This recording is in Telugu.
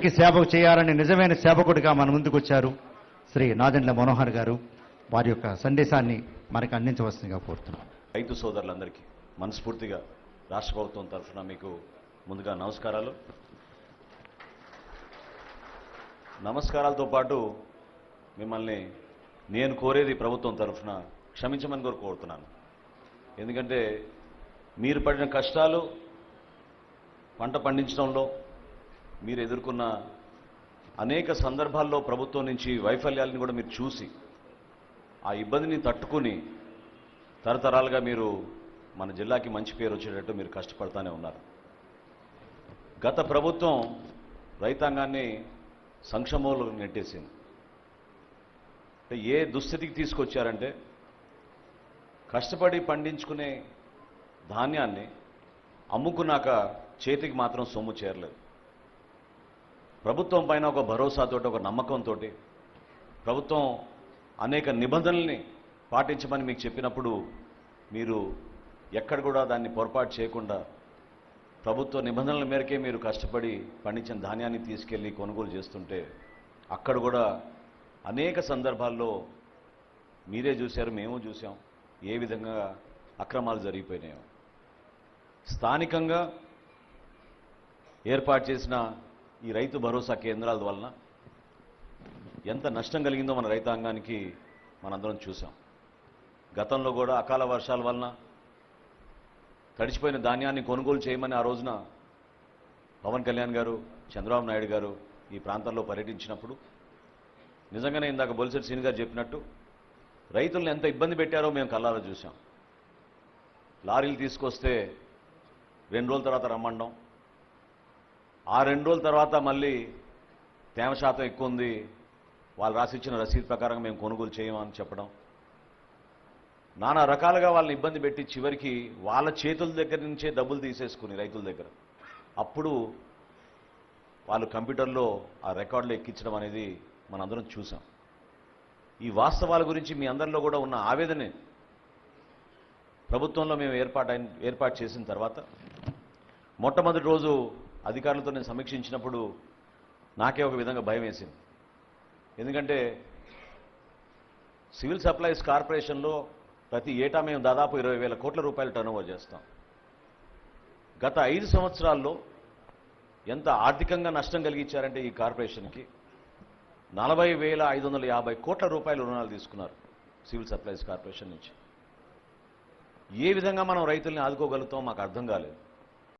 సేవ చేయాలని నిజమైన సేవకుడిగా మన ముందుకు వచ్చారు శ్రీ నాదెండ్ల మనోహర్ గారు. వారి యొక్క సందేశాన్ని మనకు అందించవలసిందిగా కోరుతున్నాం. రైతు సోదరులందరికీ మనస్ఫూర్తిగా రాష్ట్ర ప్రభుత్వం తరఫున మీకు ముందుగా నమస్కారాలు. నమస్కారాలతో పాటు మిమ్మల్ని నేను కోరేది ప్రభుత్వం తరఫున క్షమించమని కూడా కోరుతున్నాను. ఎందుకంటే మీరు పడిన కష్టాలు, పంట పండించడంలో మీరు ఎదుర్కొన్న అనేక సందర్భాల్లో ప్రభుత్వం నుంచి వైఫల్యాలను కూడా మీరు చూసి ఆ ఇబ్బందిని తట్టుకుని తరతరాలుగా మీరు మన జిల్లాకి మంచి పేరు వచ్చేటట్టు మీరు కష్టపడతానే ఉన్నారు. గత ప్రభుత్వం రైతాంగాన్ని సంక్షోభంలో నెట్టేసింది. ఏ దుస్థితికి తీసుకొచ్చారంటే కష్టపడి పండించుకునే ధాన్యాన్ని అమ్ముకున్నాక చేతికి మాత్రం సొమ్ము చేరలేదు. ప్రభుత్వం పైన ఒక భరోసాతో, ఒక నమ్మకంతో ప్రభుత్వం అనేక నిబంధనల్ని పాటించమని మీకు చెప్పినప్పుడు మీరు ఎక్కడ కూడా దాన్ని పొరపాటు చేయకుండా ప్రభుత్వ నిబంధనల మేరకే మీరు కష్టపడి పండించిన ధాన్యాన్ని తీసుకెళ్లి కొనుగోలు చేస్తుంటే అక్కడ కూడా అనేక సందర్భాల్లో మీరే చూశారు, మేము చూసాం ఏ విధంగా అక్రమాలు జరిగిపోయినాయో. స్థానికంగా ఏర్పాటు చేసిన ఈ రైతు భరోసా కేంద్రాల వలన ఎంత నష్టం కలిగిందో మన రైతాంగానికి మనందరం చూసాం. గతంలో కూడా అకాల వర్షాల వలన తడిచిపోయిన ధాన్యాన్ని కొనుగోలు చేయమని ఆ రోజున పవన్ కళ్యాణ్ గారు, చంద్రబాబు నాయుడు గారు ఈ ప్రాంతంలో పర్యటించినప్పుడు నిజంగానే ఇందాక బొలిశెట్టి శ్రీని గారు చెప్పినట్టు రైతులను ఎంత ఇబ్బంది పెట్టారో మేము కళ్ళారా చూసాం. లారీలు తీసుకొస్తే 2 రోజుల తర్వాత రమ్మండం, ఆ 2 రోజుల తర్వాత మళ్ళీ తేమ శాతం ఎక్కువ ఉంది, వాళ్ళు రాసిచ్చిన రసీదు ప్రకారం మేము కొనుగోలు చేయమని చెప్పడం, నానా రకాలుగా వాళ్ళని ఇబ్బంది పెట్టి చివరికి వాళ్ళ చేతుల దగ్గర నుంచే డబ్బులు తీసేసుకుని రైతుల దగ్గర అప్పుడు వాళ్ళు కంప్యూటర్లో ఆ రికార్డులు ఎక్కించడం అనేది మనందరం చూసాం. ఈ వాస్తవాల గురించి మీ అందరిలో కూడా ఉన్న ఆవేదనే ప్రభుత్వంలో మేము ఏర్పాటు చేసిన తర్వాత మొట్టమొదటి రోజు అధికారులతో నేను సమీక్షించినప్పుడు నాకే ఒక విధంగా భయం వేసింది. ఎందుకంటే సివిల్ సప్లైస్ కార్పొరేషన్లో ప్రతి ఏటా మేము దాదాపు 20,000 కోట్ల రూపాయలు టర్నోవర్ చేస్తాం. గత 5 సంవత్సరాల్లో ఎంత ఆర్థికంగా నష్టం కలిగించారంటే ఈ కార్పొరేషన్కి 40,550 కోట్ల రూపాయల రుణాలు తీసుకున్నారు సివిల్ సప్లైస్ కార్పొరేషన్ నుంచి. ఏ విధంగా మనం రైతుల్ని ఆదుకోగలుగుతాం మాకు అర్థం కాలేదు.